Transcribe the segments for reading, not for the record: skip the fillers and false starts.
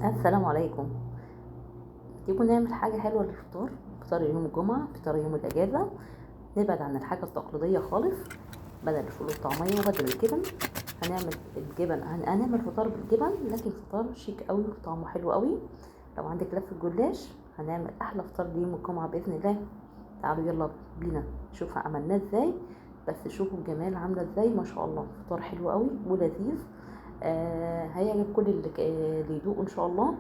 السلام عليكم. تيجوا نعمل حاجة حلوة للفطار، فطار يوم الجمعة، فطار يوم الأجازة. نبعد عن الحاجة التقليدية خالص، بدل الفول والطعمية وبدل الجبن. هنعمل الجبن، هنعمل فطار بالجبن لكن فطار شيك قوي وطعمه حلو قوي. لو عندك لف الجلاش هنعمل أحلى فطار ليوم الجمعة بإذن الله. تعالوا يلا بينا نشوف عملناه ازاي، بس شوفوا الجمال عاملة ازاي، ما شاء الله. فطار حلو قوي ولذيذ. هيعجب كل اللي يدوقه ان شاء الله.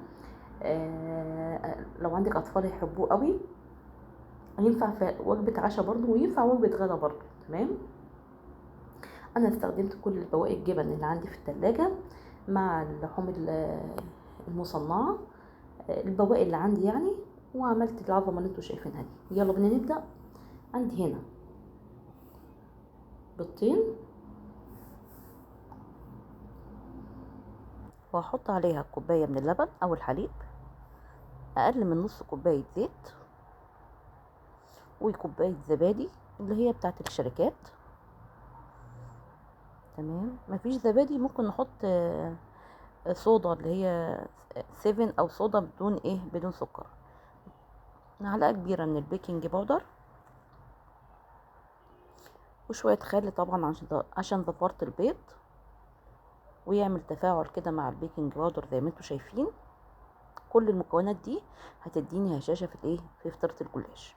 لو عندك اطفال يحبوه قوي، ينفع في وجبه عشاء برضو وينفع وجبه غدا برضو. تمام. انا استخدمت كل بواقي الجبن اللي عندي في التلاجة مع اللحوم المصنعه، البواقي اللي عندي يعني، وعملت العظمه اللي انتوا شايفينها دي. يلا بينا نبدا. عندي هنا بيضتين، وهحط عليها كوبايه من اللبن او الحليب، اقل من نص كوبايه زيت، وكوبايه زبادي اللي هي بتاعت الشركات. تمام. مفيش زبادي ممكن نحط صودا اللي هي 7 او صودا بدون سكر. معلقه كبيره من البيكنج باودر، وشويه خل طبعا عشان زفرت البيض ويعمل تفاعل كده مع البيكنج باودر زي ما انتوا شايفين. كل المكونات دي هتديني هشاشه في فطيره الجلاش.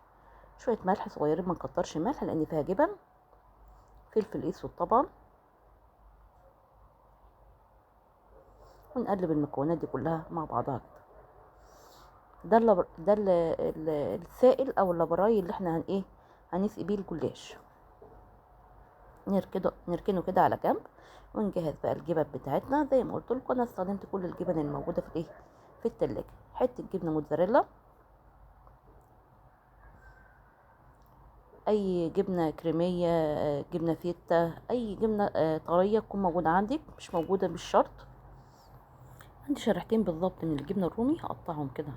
شويه ملح صغيرين، ما نكترش ملح لان فيها جبن. فلفل اسود طبعا. ونقلب المكونات دي كلها مع بعضها كده. السائل او اللبراي اللي احنا هنسقي بيه الجلاش. نركنه كده على جنب، ونجهز بقى الجبن بتاعتنا. زي ما قلت لكم انا استخدمت كل الجبن الموجوده في التلاجة. حته جبنه موتزاريلا، اي جبنه كريميه، جبنه فيتا، اي جبنه طريه تكون موجوده عندك، مش موجوده مش شرط. عندي شريحتين بالظبط من الجبنه الرومي، هقطعهم كده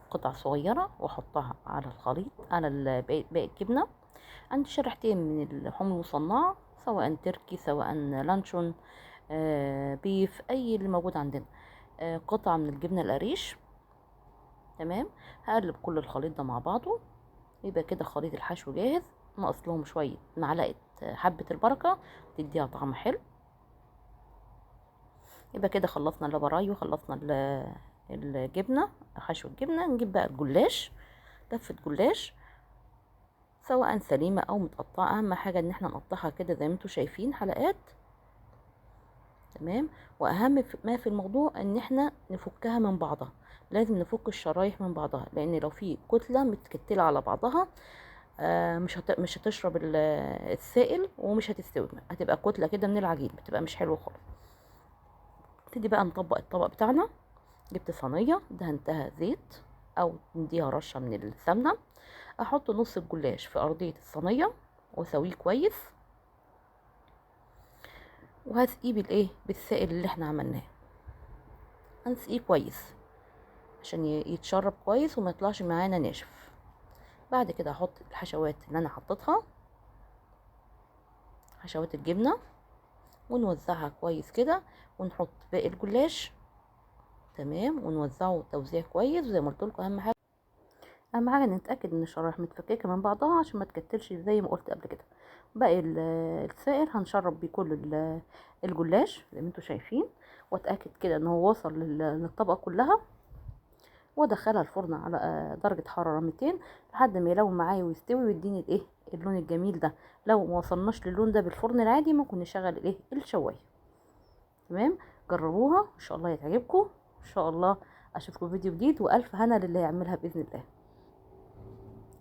قطع صغيره واحطها على الخليط على باقي الجبنه. عندي شريحتين من اللحوم المصنعه، سواء تركي سواء لانشون، بيف، اي اللي موجود عندنا. قطعه من الجبنه القريش. تمام. هقلب كل الخليط ده مع بعضه، يبقى كده خليط الحشو جاهز. ناقص لهم شويه معلقه حبه البركه تديها طعم حلو. يبقى كده خلصنا اللبراي وخلصنا الجبنه، حشو الجبنه. نجيب بقى الجلاش، لفه جلاش سواء سليمه او متقطعه. اهم حاجه ان احنا نقطعها كده زي ما انتوا شايفين حلقات. تمام. واهم ما في الموضوع ان احنا نفكها من بعضها. لازم نفك الشرايح من بعضها، لان لو في كتله متكتله على بعضها مش هتشرب السائل ومش هتستوي، هتبقى كتله كده من العجين، بتبقى مش حلوه خالص. نبتدي بقى نطبق الطبق بتاعنا. جبت صينيه دهنتها زيت او نديها رشه من السمنه. احط نص الجلاش في ارضيه الصينيه واسويه كويس، وهسقيه بالسائل اللي احنا عملناه. هنسقيه كويس عشان يتشرب كويس وما يطلعش معانا ناشف. بعد كده هحط الحشوات اللي انا حطيتها، حشوات الجبنه، ونوزعها كويس كده، ونحط باقي الجلاش. تمام. ونوزعه توزيع كويس. وزي ما قلت لكم اهم حاجه نتاكد ان الشرايح متفككه من بعضها عشان ما تكتلش زي ما قلت قبل كده. باقي السائل هنشرب بيه كل الجلاش زي ما انتوا شايفين، واتاكد كده ان هو وصل للطبقه كلها، وادخلها الفرن على درجه حراره 200 لحد ما يلون معايا ويستوي ويديني اللون الجميل ده. لو ما وصلناش للون ده بالفرن العادي ممكن نشغل الشوايه. تمام. جربوها ان شاء الله يتعجبكم. ان شاء الله اشوفكم فيديو جديد، والف هنا للي هيعملها باذن الله.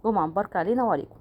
جمعه مباركه علينا وعليكم.